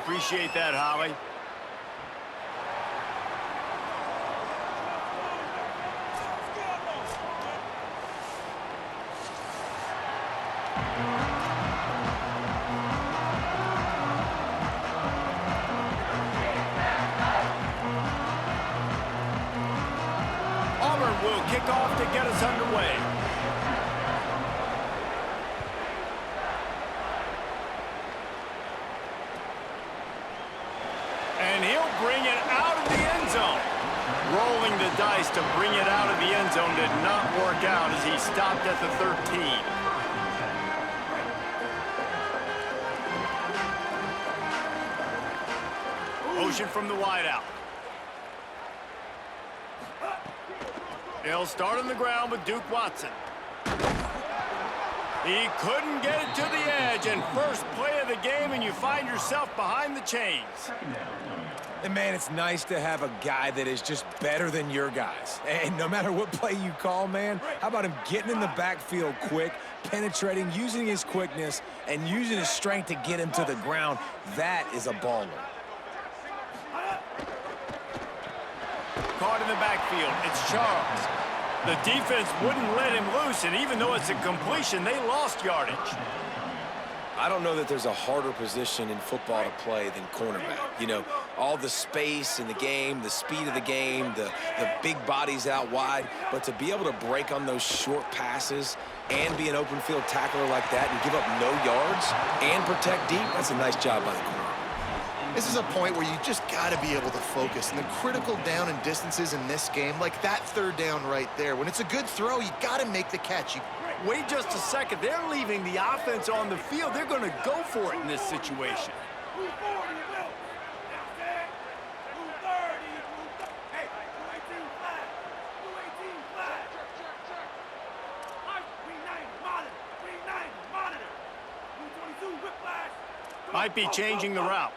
appreciate that, Holly. Auburn will kick off to get us underway. And he'll bring it out of the end zone. Rolling the dice to bring it out of the end zone did not work out as he stopped at the 13. Motion from the wideout. He'll start on the ground with Duke Watson. He couldn't get it to the edge, and first play of the game, and you find yourself behind the chains. And, man, it's nice to have a guy that is just better than your guys. And no matter what play you call, man, how about him getting in the backfield quick, penetrating, using his quickness, and using his strength to get him to the ground? That is a baller. Caught in the backfield, it's Charles. The defense wouldn't let him loose, and even though it's a completion, they lost yardage. I don't know that there's a harder position in football to play than cornerback. You know, all the space in the game, the speed of the game, the big bodies out wide. But to be able to break on those short passes and be an open field tackler like that and give up no yards and protect deep, that's a nice job by the corner. This is a point where you just got to be able to focus. And the critical down and distances in this game, like that third down right there, when it's a good throw, you got to make the catch. Wait just a second. They're leaving the offense on the field. They're going to go for it in this situation. Might be changing the route.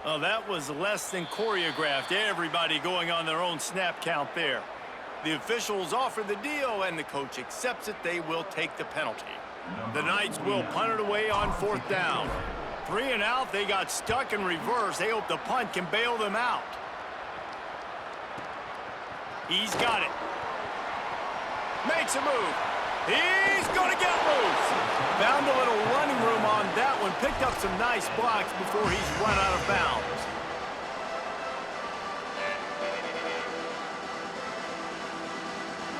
Oh, that was less than choreographed. Everybody going on their own snap count there. The officials offer the deal, and the coach accepts it. They will take the penalty. The Knights will punt it away on fourth down. 3 and out. They got stuck in reverse. They hope the punt can bail them out. He's got it. Makes a move. He's going to get loose. Found a little running room on that one. Picked up some nice blocks before he's run out of bounds.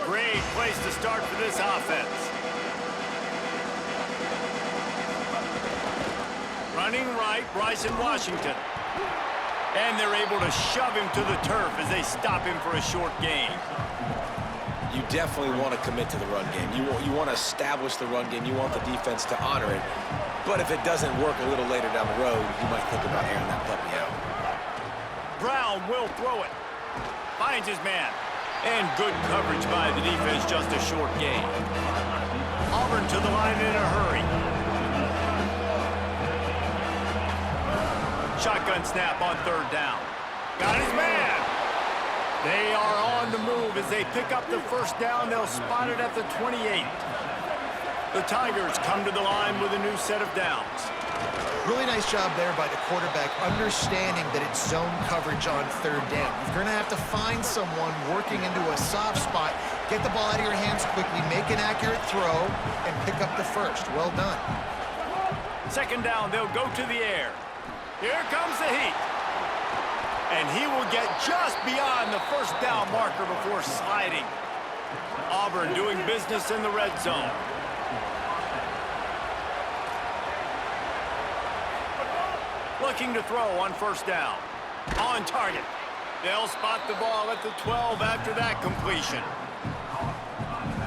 Great place to start for this offense. Running right, Bryson Washington. And they're able to shove him to the turf as they stop him for a short gain. You definitely want to commit to the run game. You want to establish the run game. You want the defense to honor it. But if it doesn't work a little later down the road, you might think about airing that puppy out. Brown will throw it. Finds his man. And good coverage by the defense, just a short gain. Auburn to the line in a hurry. Shotgun snap on third down. Got his man. They are on the move as they pick up the first down. They'll spot it at the 28. The Tigers come to the line with a new set of downs. Really nice job there by the quarterback, understanding that it's zone coverage on third down. You're going to have to find someone working into a soft spot, get the ball out of your hands quickly, make an accurate throw, and pick up the first. Well done. Second down, they'll go to the air. Here comes the heat. And he will get just beyond the first down marker before sliding. Auburn doing business in the red zone. Looking to throw on first down. On target. They'll spot the ball at the 12 after that completion.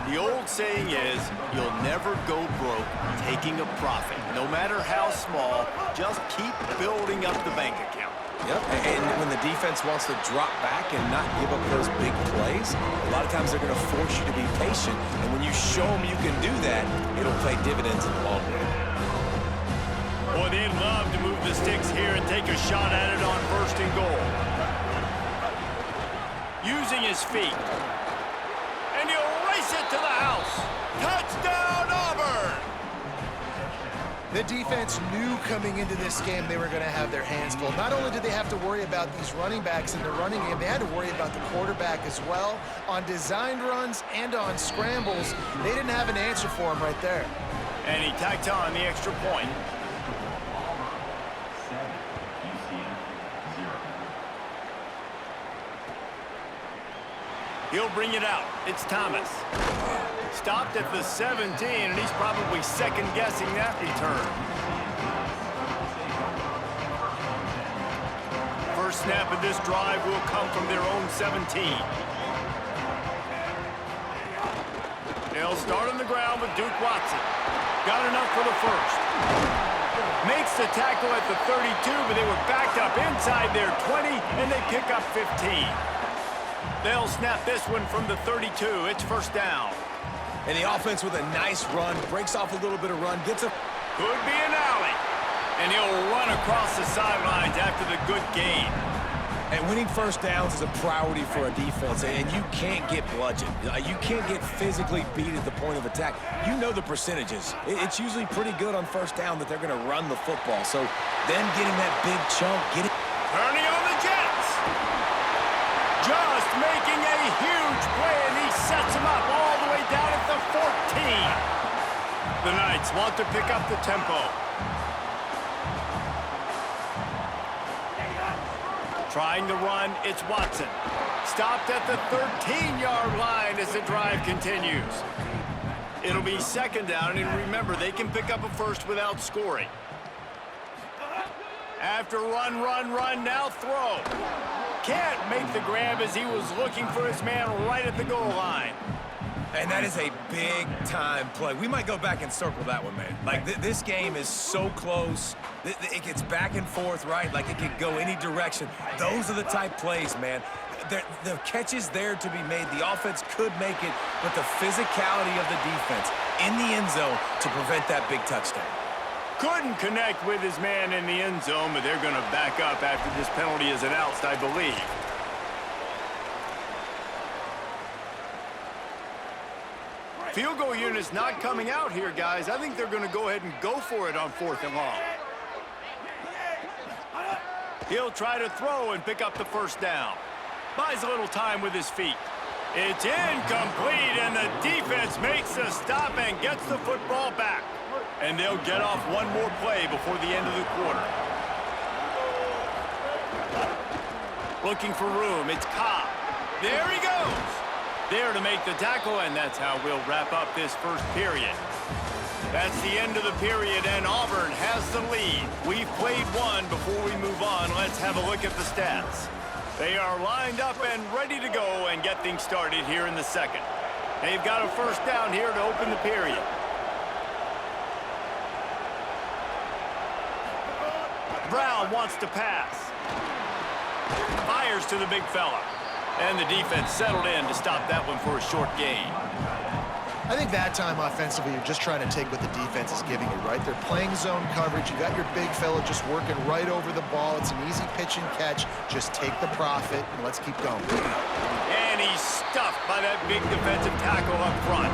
The old saying is, you'll never go broke taking a profit. No matter how small, just keep building up the bank account. Yep, and when the defense wants to drop back and not give up those big plays, a lot of times they're going to force you to be patient. And when you show them you can do that, it'll pay dividends in the long run. Boy, they'd love to move the sticks here and take a shot at it on first and goal. Using his feet. And he'll race it to the house. Touchdown, Auburn! The defense knew coming into this game they were going to have their hands full. Not only did they have to worry about these running backs in the running game, they had to worry about the quarterback as well. On designed runs and on scrambles, they didn't have an answer for him right there. And he tacked on the extra point. He'll bring it out. It's Thomas. Stopped at the 17, and he's probably second-guessing that return. First snap of this drive will come from their own 17. They'll start on the ground with Duke Watson. Got enough for the first. Makes the tackle at the 32, but they were backed up inside their 20, and they pick up 15. They'll snap this one from the 32. It's first down. And the offense with a nice run, breaks off a little bit of run, gets a... Could be an alley. And he'll run across the sidelines after the good gain. And winning first downs is a priority for a defense, and you can't get bludgeoned. You can't get physically beat at the point of attack. You know the percentages. It's usually pretty good on first down that they're going to run the football. So them getting that big chunk, getting... Turning on the Jets. Just making a huge play, and he sets him up all the way down at the 14. The Knights want to pick up the tempo. Trying to run, it's Watson. Stopped at the 13-yard line as the drive continues. It'll be second down, and remember, they can pick up a first without scoring. After run, now throw. Can't make the grab as he was looking for his man right at the goal line. And that is a big-time play. We might go back and circle that one, man. Like, this game is so close. It gets back and forth, right? Like, it could go any direction. Those are the type plays, man. The catch is there to be made. The offense could make it, but the physicality of the defense in the end zone to prevent that big touchdown. Couldn't connect with his man in the end zone, but they're going to back up after this penalty is announced, I believe. Field goal unit's not coming out here, guys. I think they're going to go ahead and go for it on 4th and long. He'll try to throw and pick up the first down. Buys a little time with his feet. It's incomplete, and the defense makes a stop and gets the football back. And they'll get off one more play before the end of the quarter. Looking for room, it's Cobb. There he goes. There to make the tackle, and that's how we'll wrap up this first period. That's the end of the period, and Auburn has the lead. We've played one. Before we move on, let's have a look at the stats. They are lined up and ready to go and get things started here in the second. They've got a first down here to open the period. Brown wants to pass. Fires to the big fella. And the defense settled in to stop that one for a short gain. I think that time offensively, you're just trying to take what the defense is giving you, right? They're playing zone coverage. You got your big fella just working right over the ball. It's an easy pitch and catch. Just take the profit, and let's keep going. And he's stuffed by that big defensive tackle up front.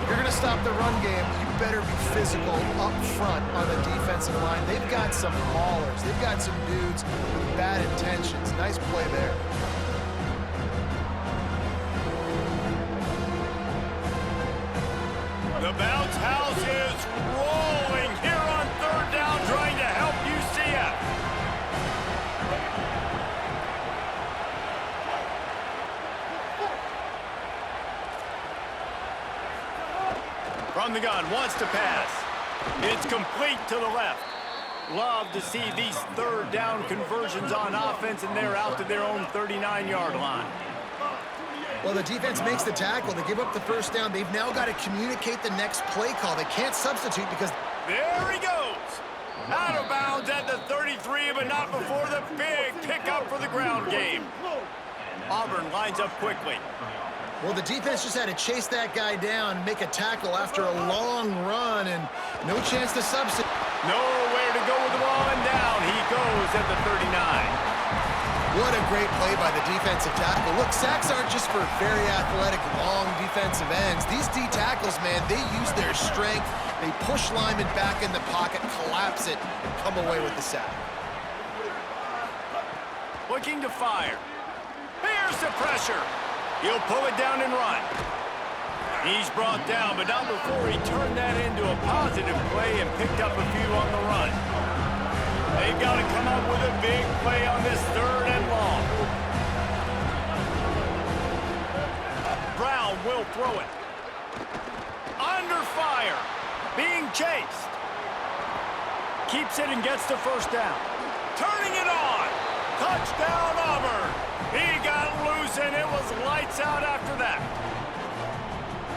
If you're going to stop the run game, you better be physical up front on the defensive line. They've got some maulers. They've got some dudes with bad intentions. Nice play there. The bounce house is rolling here on 3rd down, trying to help UCF. From the gun, wants to pass. It's complete to the left. Love to see these 3rd down conversions on offense, and they're out to their own 39-yard line. Well, the defense makes the tackle. They give up the first down. They've now got to communicate the next play call. They can't substitute because... There he goes. Out of bounds at the 33, but not before the big pickup for the ground game. Auburn lines up quickly. Well, the defense just had to chase that guy down, make a tackle after a long run, and no chance to substitute. Nowhere to go with the ball, and down he goes at the 39. What a great play by the defensive tackle. Look, sacks aren't just for very athletic, long defensive ends. These D tackles, man, they use their strength. They push linemen back in the pocket, collapse it, and come away with the sack. Looking to fire. Here's the pressure. He'll pull it down and run. He's brought down, but not before he turned that into a positive play and picked up a few on the run. They've got to come up with a big play on this 3rd and long. Brown will throw it. Under fire. Being chased. Keeps it and gets the first down. Turning it on. Touchdown, Auburn. He got loose, and it was lights out after that.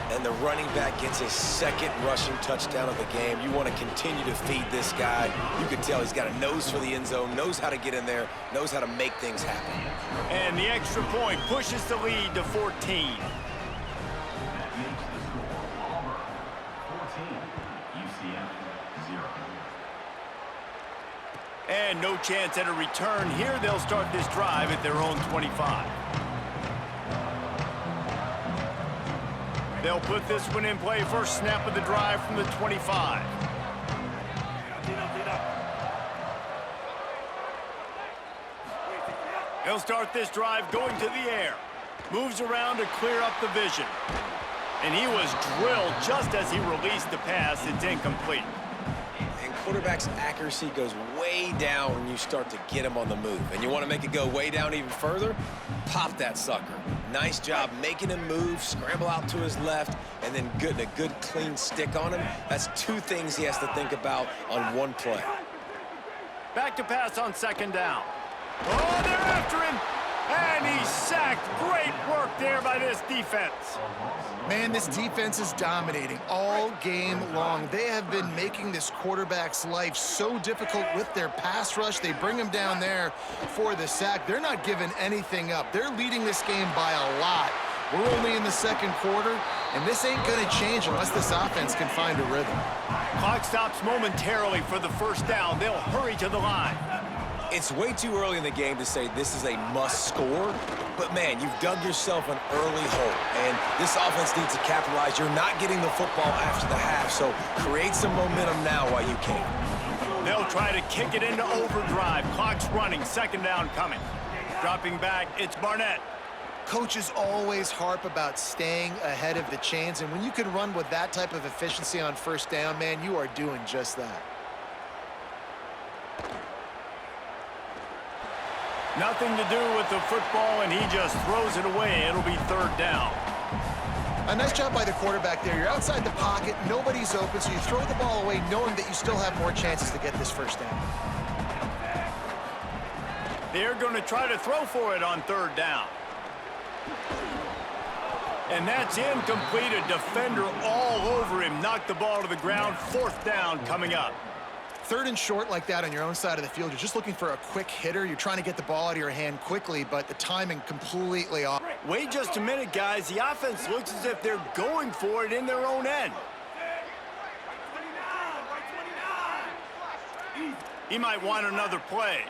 And the running back gets his 2nd rushing touchdown of the game. You want to continue to feed this guy. You can tell he's got a nose for the end zone, knows how to get in there, knows how to make things happen. And the extra point pushes the lead to 14. And no chance at a return here. They'll start this drive at their own 25. They'll put this one in play. First snap of the drive from the 25. He'll start this drive going to the air. Moves around to clear up the vision. And he was drilled just as he released the pass. It's incomplete. And quarterback's accuracy goes way down when you start to get him on the move. And you want to make it go way down even further? Pop that sucker. Nice job making him move, scramble out to his left, and then getting a good clean stick on him. That's 2 things he has to think about on one play. Back to pass on 2nd down. Oh, they're after him. And he's sacked. Great work there by this defense. Man, this defense is dominating all game long. They have been making this quarterback's life so difficult with their pass rush. They bring him down there for the sack. They're not giving anything up. They're leading this game by a lot. We're only in the 2nd quarter, and this ain't going to change unless this offense can find a rhythm. Clock stops momentarily for the first down. They'll hurry to the line. It's way too early in the game to say this is a must score, but man, you've dug yourself an early hole, and this offense needs to capitalize. You're not getting the football after the half, so create some momentum now while you can. They'll try to kick it into overdrive. Clock's running, 2nd down coming. Dropping back, it's Barnett. Coaches always harp about staying ahead of the chains, and when you can run with that type of efficiency on 1st down, man, you are doing just that. Nothing to do with the football, and he just throws it away. It'll be 3rd down. A nice job by the quarterback there. You're outside the pocket, nobody's open, so you throw the ball away knowing that you still have more chances to get this 1st down. They're going to try to throw for it on 3rd down. And that's incomplete. A defender all over him. Knocked the ball to the ground. 4th down coming up. 3rd and short like that on your own side of the field. You're just looking for a quick hitter. You're trying to get the ball out of your hand quickly, but the timing completely off. Wait just a minute, guys. The offense looks as if they're going for it in their own end. He might want another play.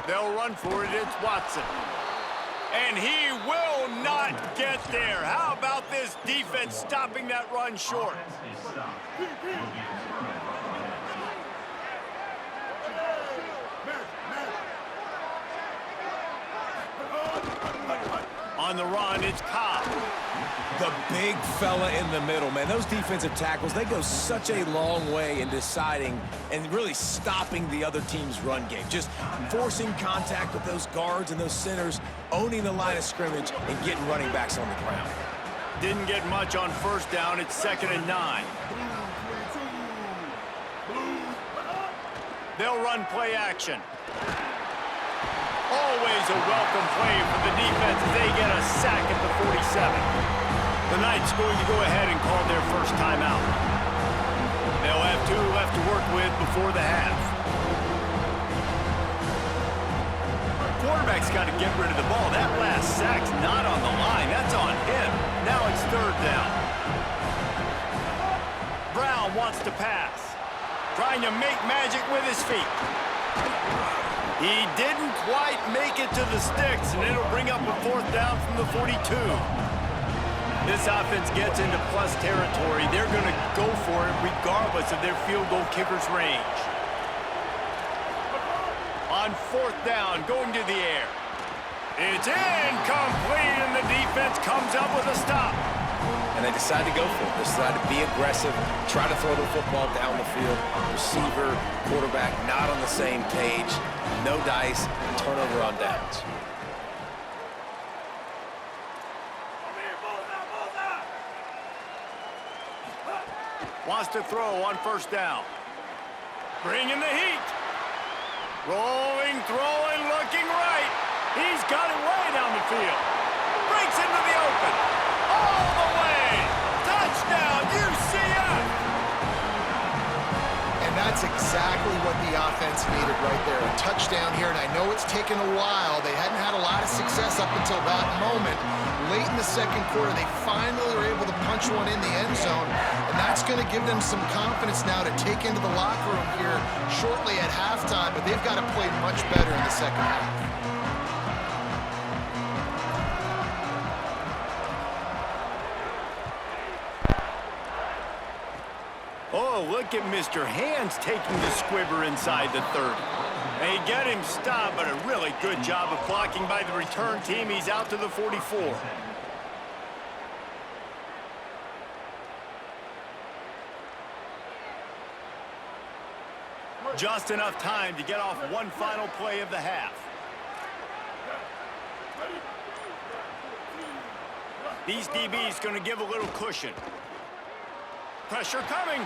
They'll run for it. It's Watson. And he will not get there. How about this defense stopping that run short? On the run, it's Cobb. The big fella in the middle, man. Those defensive tackles, they go such a long way in deciding and really stopping the other team's run game. Just forcing contact with those guards and those centers, owning the line of scrimmage, and getting running backs on the ground. Didn't get much on 1st down. It's 2nd and 9. They'll run play action. Always a welcome play for the defense as they get a sack at the 47. The Knights going to go ahead and call their first timeout. They'll have 2 left to work with before the half. Quarterback's got to get rid of the ball. That last sack's not on the line. That's on him. Now it's 3rd down. Brown wants to pass. trying to make magic with his feet. He didn't quite make it to the sticks, and it'll bring up a 4th down from the 42. This offense gets into plus territory. They're going to go for it regardless of their field goal kicker's range. On 4th down, going to the air. It's incomplete, and the defense comes up with a stop. And they decide to go for it. They decide to be aggressive, try to throw the football down the field. Receiver, quarterback, not on the same page. No dice, turnover on downs. Wants to throw on 1st down. Bringing the heat. Rolling, throwing, looking right. He's got it way down the field. Breaks into the open. All the way. Touchdown, UCF. And that's exactly what the offense needed right there. A touchdown here, and I know it's taken a while. They hadn't had a lot of success up until that moment. Late in the 2nd quarter, they finally were able to punch one in the end zone, and that's going to give them some confidence now to take into the locker room here shortly at halftime, but they've got to play much better in the 2nd half. Oh, look at Mr. Hands taking the squibber inside the 30. They get him stopped, but a really good job of blocking by the return team. He's out to the 44. Just enough time to get off one final play of the half. These DBs going to give a little cushion. Pressure coming.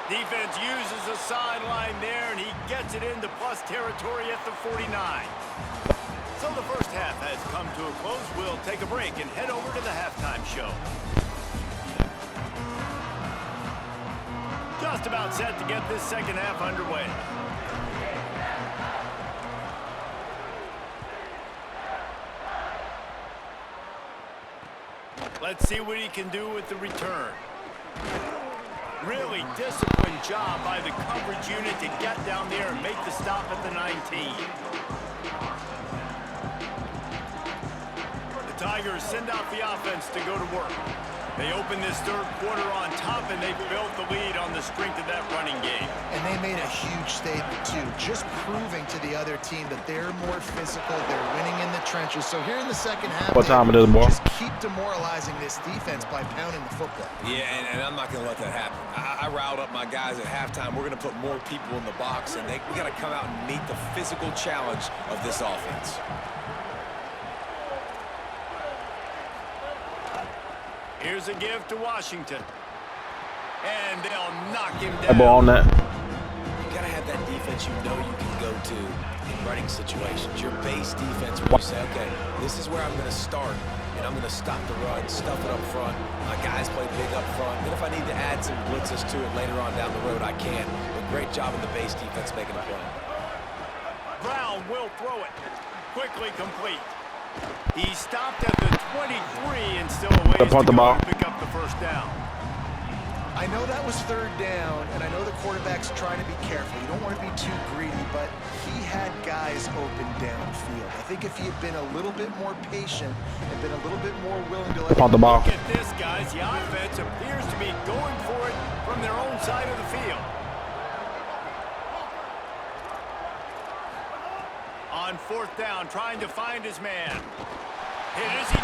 Defense uses the sideline there, and he gets it into plus territory at the 49. So the first half has come to a close. We'll take a break and head over to the halftime show. Just about set to get this 2nd half underway. Let's see what he can do with the return. Really disciplined job by the coverage unit to get down there and make the stop at the 19. The Tigers send out the offense to go to work. They open this 3rd quarter on top, and they built the lead on the strength of that running game. And they made a huge statement, too, just proving to the other team that they're more physical, they're winning in the trenches. So here in the 2nd half, what time it is, boy? Just keep demoralizing this defense by pounding the football. Yeah, and I'm not going to let that happen. I riled up my guys at halftime. We're going to put more people in the box, and we got to come out and meet the physical challenge of this offense. Here's a give to Washington. And they'll knock him That down. ball on that. You got to have that defense you know you can go to in running situations. Your base defense where you say, okay, this is where I'm going to start, and I'm going to stop the run, stuff it up front. My guys play big up front. Then if I need to add some blitzes to it later on down the road, I can. But great job in the base defense making a play. Brown will throw it. Quickly complete. He stopped at the 23 and still a ways to Punt the go ball. to pick up the 1st down. I know that was 3rd down, and I know the quarterback's trying to be careful. You don't want to be too greedy, but he had guys open downfield. I think if he had been a little bit more patient and been a little bit more willing to let Punt the ball. Look at this, guys. The offense appears to be going for it from their own side of the field. On 4th down, trying to find his man.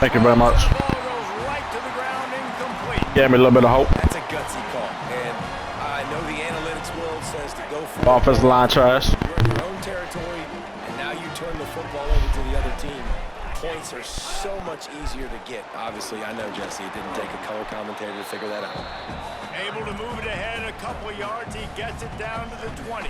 Thank you very much. The ball goes right to the ground, incomplete. Gave me a little bit of hope. That's a gutsy call. And I know the analytics world says to go for it. Offensive line trash. You're in your own territory, and now you turn the football over to the other team. Points are so much easier to get. Obviously, I know, Jesse, it didn't take a color commentator to figure that out. Able to move it ahead a couple of yards. He gets it down to the 20.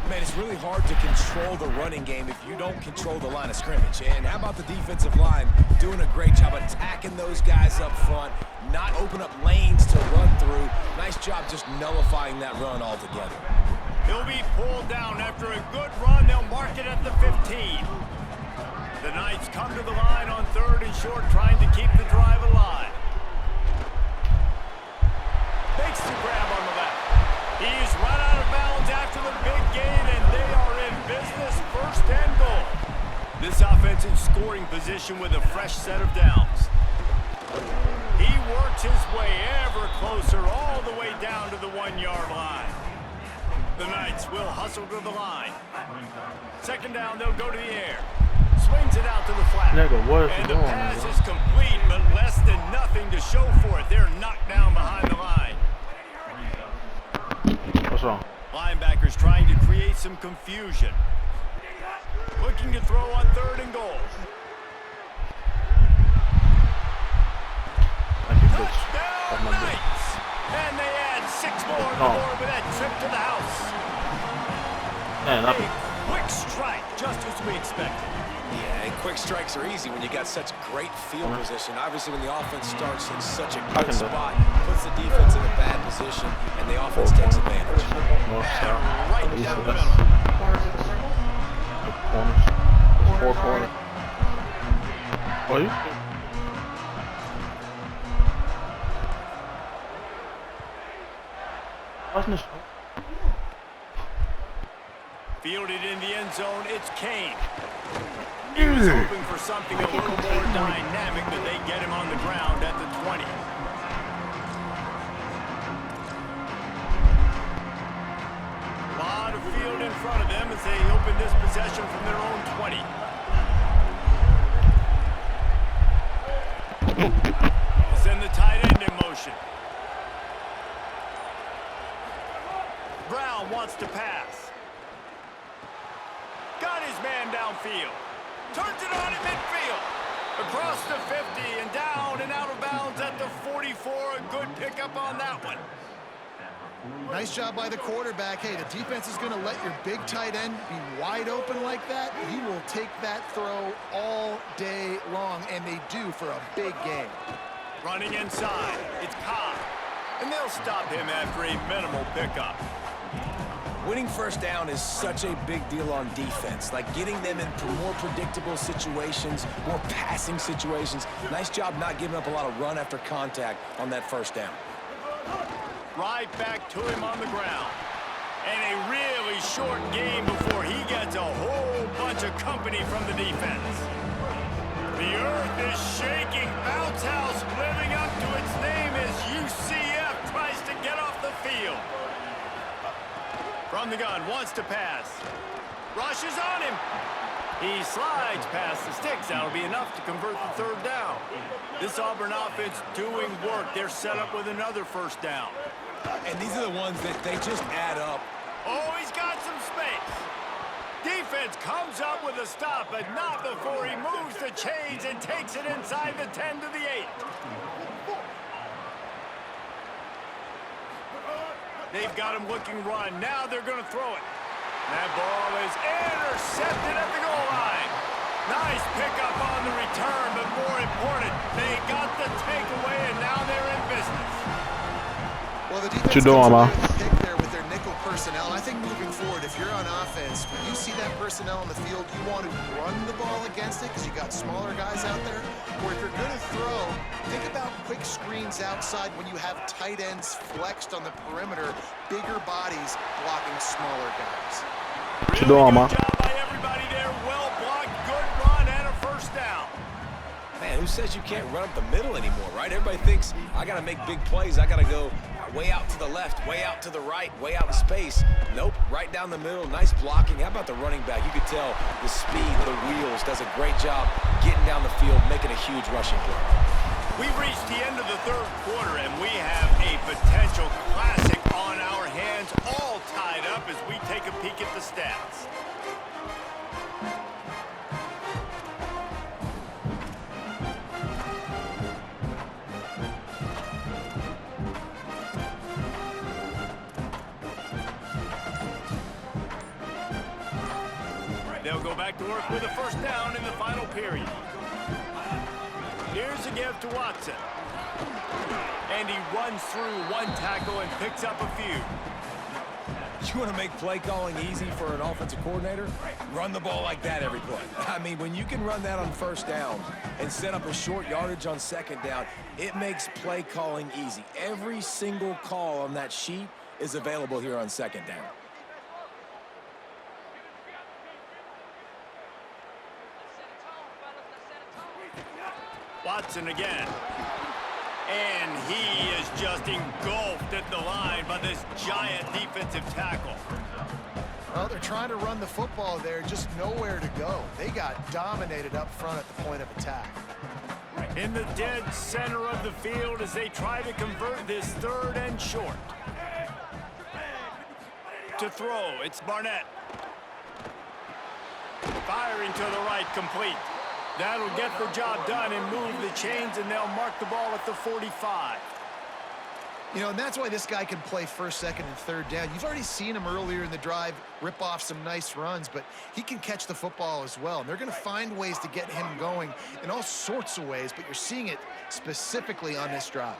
Man, it's really hard to control the running game if you don't control the line of scrimmage. And how about the defensive line doing a great job attacking those guys up front, not open up lanes to run through. Nice job just nullifying that run altogether. He'll be pulled down after a good run. They'll mark it at the 15. The Knights come to the line on 3rd and short, trying to keep the drive alive. Makes the grab This offense in scoring position with a fresh set of downs. He works his way ever closer all the way down to the 1-yard line. The Knights will hustle to the line. Second down, they'll go to the air. Swings it out to the flat. Nigga, what is and he the doing, pass bro? is complete, but less than nothing to show for it. They're knocked down behind the line. What's wrong? Linebackers trying to create some confusion. Looking to throw on 3rd and goal. Thank you, bitch. Touchdown, Knights! And they add 6 more on the board with that trip to the house. Man, A quick strike, just as we expected. Yeah, and quick strikes are easy when you got such great field position. Obviously, when the offense starts in such a good spot, puts the defense in a bad position, and the offense takes advantage. North, south, Right east, down the west. middle. Corners. There's 4 corners. Oh, you? Wasn't this? Fielded in the end zone, it's Kane. He was hoping for something a little more dynamic, but they get him on the ground at the 20. A lot of field in front of them as they open this possession from their own 20. Send the tight end in motion. Brown wants to pass. Got his man downfield. Turns it on at midfield. Across the 50 and down and out of bounds at the 44. A good pickup on that one. Nice job by the quarterback. Hey, the defense is going to let your big tight end be wide open like that. He will take that throw all day long, and they do for a big game. Running inside, it's Cobb. And they'll stop him after a minimal pickup. Winning first down is such a big deal on defense, like getting them in more predictable situations, more passing situations. Nice job not giving up a lot of run after contact on that first down. Right back to him on the ground. And a really short game before he gets a whole bunch of company from the defense. The earth is shaking. Bounce House living up to its name as UCF tries to get off the field. From the gun, wants to pass. Rushes on him. He slides past the sticks. That'll be enough to convert the 3rd down. This Auburn offense doing work. They're set up with another first down. And these are the ones that they just add up. Oh, he's got some space. Defense comes up with a stop, but not before he moves the chains and takes it inside the 10 to the 8. They've got him looking run. Now they're going to throw it. That ball is intercepted at the goal line. Nice pickup on the return, but more important, they got the takeaway, and now they're in business. Well, the What you defense doing, comes Ma? away with a pick there with their nickel personnel. I think moving forward, if you're on offense, when you see that personnel on the field, you want to run the ball against it because you got smaller guys out there. Or if you're going to throw, think about quick screens outside when you have tight ends flexed on the perimeter, bigger bodies blocking smaller guys. What you doing, Ma? Good job by everybody there. Well blocked, good run, and a first down. Man, who says you can't run up the middle anymore, right? Everybody thinks, I got to make big plays. I got to go way out to the left, way out to the right, way out in space. Nope, right down the middle. Nice blocking. How about the running back? You could tell the speed, the wheels, does a great job getting down the field, making a huge rushing play. We've reached the end of the 3rd quarter, and we have a potential classic on our hands, all tied up as we take a peek at the stats. They'll go back to work with a first down in the final period. Here's a give to Watson. And he runs through one tackle and picks up a few. You want to make play calling easy for an offensive coordinator? Run the ball like that every play. I mean, when you can run that on first down and set up a short yardage on second down, it makes play calling easy. Every single call on that sheet is available here on second down. Watson again. And he is just engulfed at the line by this giant defensive tackle. Well, they're trying to run the football there, just nowhere to go. They got dominated up front at the point of attack. In the dead center of the field as they try to convert this 3rd and short. To throw, it's Barnett. Firing to the right, complete. That'll get the job done and move the chains, and they'll mark the ball at the 45. You know, and that's why this guy can play 1st, 2nd, and 3rd down. You've already seen him earlier in the drive rip off some nice runs, but he can catch the football as well. And they're going to find ways to get him going in all sorts of ways, but you're seeing it specifically on this drive.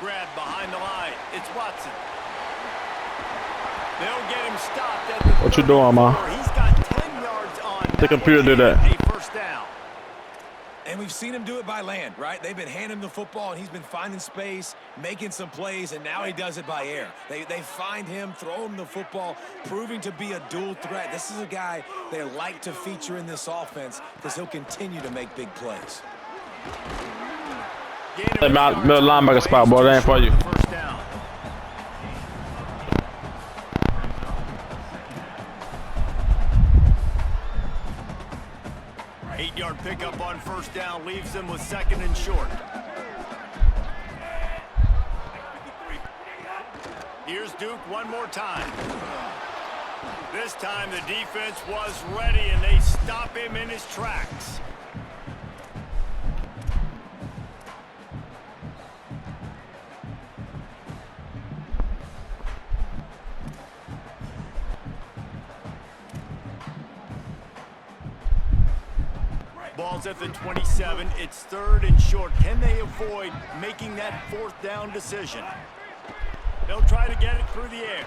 Grab behind the line. It's Watson. They'll get him stopped at the What you doing, man? He's got 10 yards on. The computer did that. A 1st down. And we've seen him do it by land, right? They've been handing him the football, and he's been finding space, making some plays, and now he does it by air. They find him, throw him the football, proving to be a dual threat. This is a guy they like to feature in this offense because he'll continue to make big plays. Hey, middle linebacker spot, boy. That ain't for you. 1st down. Eight-yard pickup on 1st down leaves them with 2nd and short. Here's Duke one more time. This time the defense was ready, and they stop him in his tracks. Ball's at the 27. It's 3rd and short. Can they avoid making that 4th down decision? They'll try to get it through the air.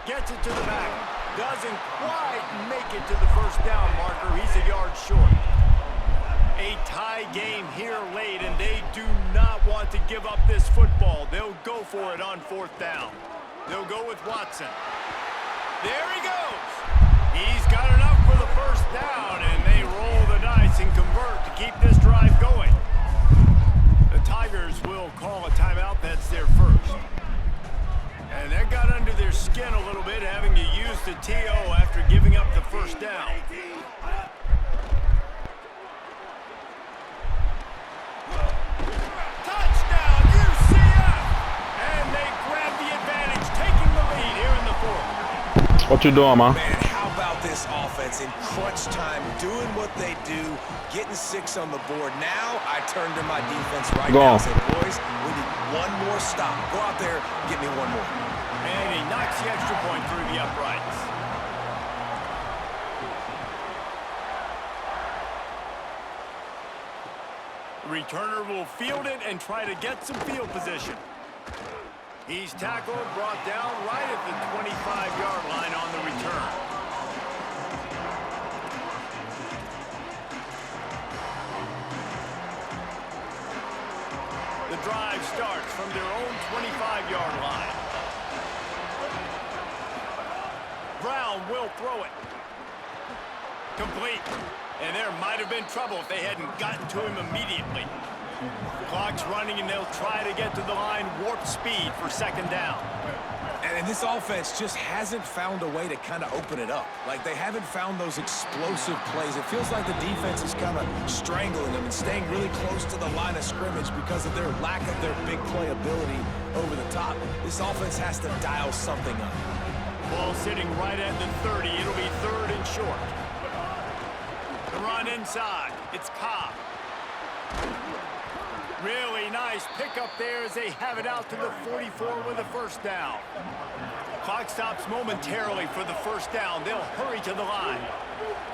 Gets it to the back. Doesn't quite make it to the 1st down marker. He's a yard short. A tie game here late, and they do not want to give up this football. They'll go for it on 4th down. They'll go with Watson. There he goes. He's got enough for the 1st down, and they roll the dice and convert to keep this drive going. The Tigers will call a timeout. That's their 1st. And that got under their skin a little bit, having to use the TO after giving up the 1st down. Touchdown, UCF! And they grab the advantage, taking the lead here in the 4th. What you doing, man? Man, how about this offense in crunch time, doing what they do, getting 6 on the board. Now I turn to my defense right now and say, boys, we need one more stop. Go out there, get me one more. And he knocks the extra point through the uprights. The returner will field it and try to get some field position. He's tackled, brought down right at the 25-yard line on the return. The drive starts from their own 25-yard line. Brown will throw it. Complete. And there might have been trouble if they hadn't gotten to him immediately. The clock's running, and they'll try to get to the line warp speed for 2nd down. And this offense just hasn't found a way to kind of open it up. Like, they haven't found those explosive plays. It feels like the defense is kind of strangling them and staying really close to the line of scrimmage because of their lack of their big play ability over the top. This offense has to dial something up. Ball sitting right at the 30. It'll be 3rd and short. The run inside. It's Cobb. Really nice pickup there as they have it out to the 44 with a 1st down. Clock stops momentarily for the 1st down. They'll hurry to the line.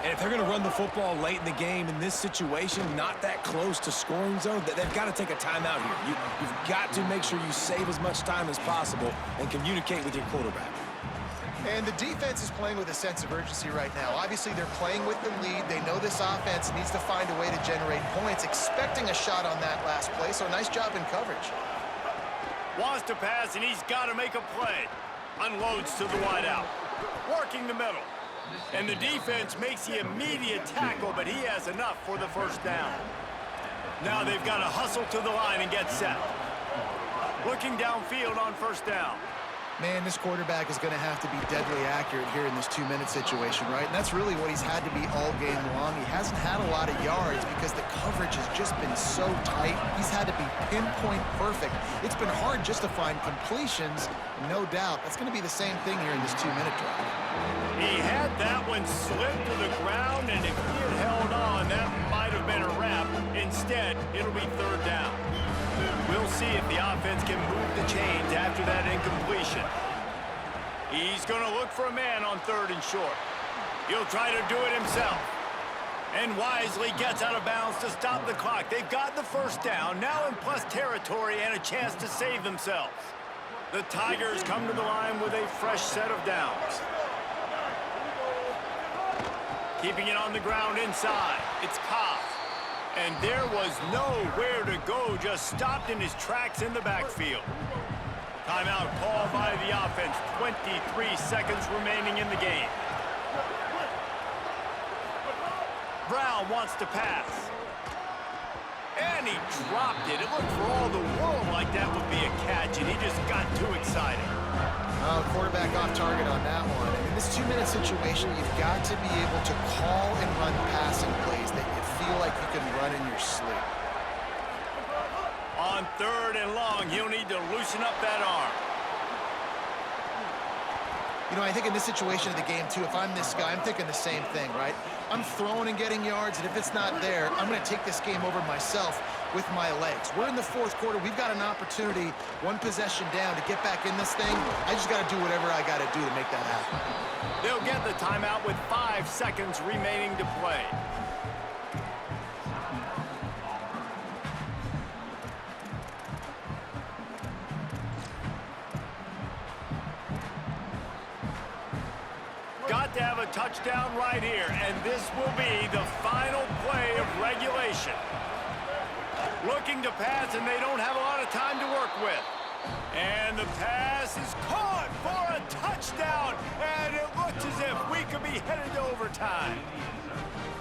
And if they're going to run the football late in the game in this situation, not that close to scoring zone, they've got to take a timeout here. You've got to make sure you save as much time as possible and communicate with your quarterback. And the defense is playing with a sense of urgency right now. Obviously, they're playing with the lead. They know this offense needs to find a way to generate points, expecting a shot on that last play, so nice job in coverage. Wants to pass, and he's got to make a play. Unloads to the wideout. Working the middle. And the defense makes the immediate tackle, but he has enough for the first down. Now they've got to hustle to the line and get set. Looking downfield on first down. Man, this quarterback is going to have to be deadly accurate here in this 2-minute situation, right? And that's really what he's had to be all game long. He hasn't had a lot of yards because the coverage has just been so tight. He's had to be pinpoint perfect. It's been hard just to find completions, no doubt. That's going to be the same thing here in this 2-minute drive. He had that one slip to the ground, and if he had held on, that might have been a wrap. Instead, it'll be third down. We'll see if the offense can move the chains after that incompletion. He's going to look for a man on third and short. He'll try to do it himself. And wisely gets out of bounds to stop the clock. They've got the first down, now in plus territory and a chance to save themselves. The Tigers come to the line with a fresh set of downs. Keeping it on the ground inside. It's Cobb. And there was nowhere to go, just stopped in his tracks in the backfield. Timeout called by the offense. 23 seconds remaining in the game. Brown wants to pass. And he dropped it. It looked for all the world like that would be a catch, and he just got too excited. Quarterback off target on that one. And in this 2-minute situation, you've got to be able to call and run passing plays that you feel like you can run in your sleep. On third and long, he'll need to loosen up that arm. You know, I think in this situation of the game, too, if I'm this guy, I'm thinking the same thing, right? I'm throwing and getting yards, and if it's not there, I'm going to take this game over myself with my legs. We're in the fourth quarter. We've got an opportunity, one possession down, to get back in this thing. I just got to do whatever I got to do to make that happen. They'll get the timeout with 5 seconds remaining to play. Got to have a touchdown right here, and this will be the final play of regulation. Looking to pass, and they don't have a lot of time to work with. And the pass is caught for a touchdown, and it looks as if we could be headed to overtime.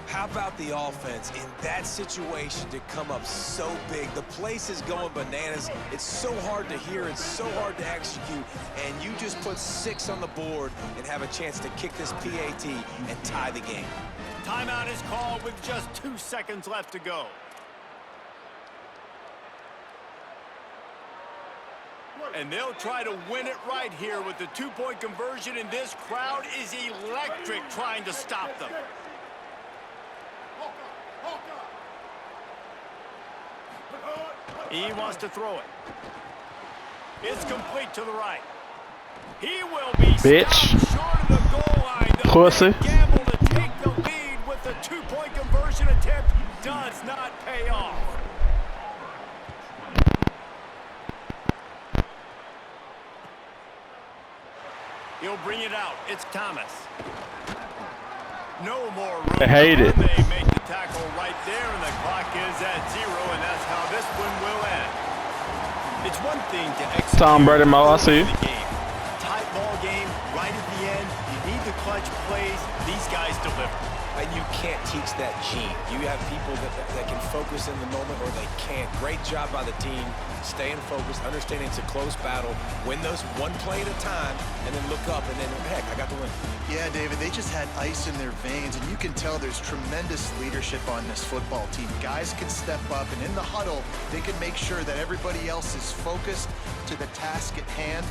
How about the offense in that situation to come up so big? The place is going bananas. It's so hard to hear. It's so hard to execute. And you just put 6 on the board and have a chance to kick this PAT and tie the game. Timeout is called with just 2 seconds left to go. And they'll try to win it right here with the 2-point conversion, and this crowd is electric trying to stop them. He wants to throw it. It's complete to the right. He will be stopped short of the goal line. The Pussy. gamble to take the lead with the 2-point conversion attempt does not pay off. He'll bring it out. It's Thomas. No more room. I hate it. They make the tackle right there, and the clock is at 0, and that's how this one will end. It's one thing to execute. Tom Brady, Mo, I see you. The game. Tight ball game, right at the end. You need the clutch plays. These guys deliver. And you can't teach that gene. You have people that can focus in the moment, or they can't. Great job by the team, staying focused, understanding it's a close battle, win those one play at a time, and then look up, and then, heck, I got the win. Yeah, David, they just had ice in their veins, and you can tell there's tremendous leadership on this football team. Guys can step up, and in the huddle, they can make sure that everybody else is focused to the task at hand.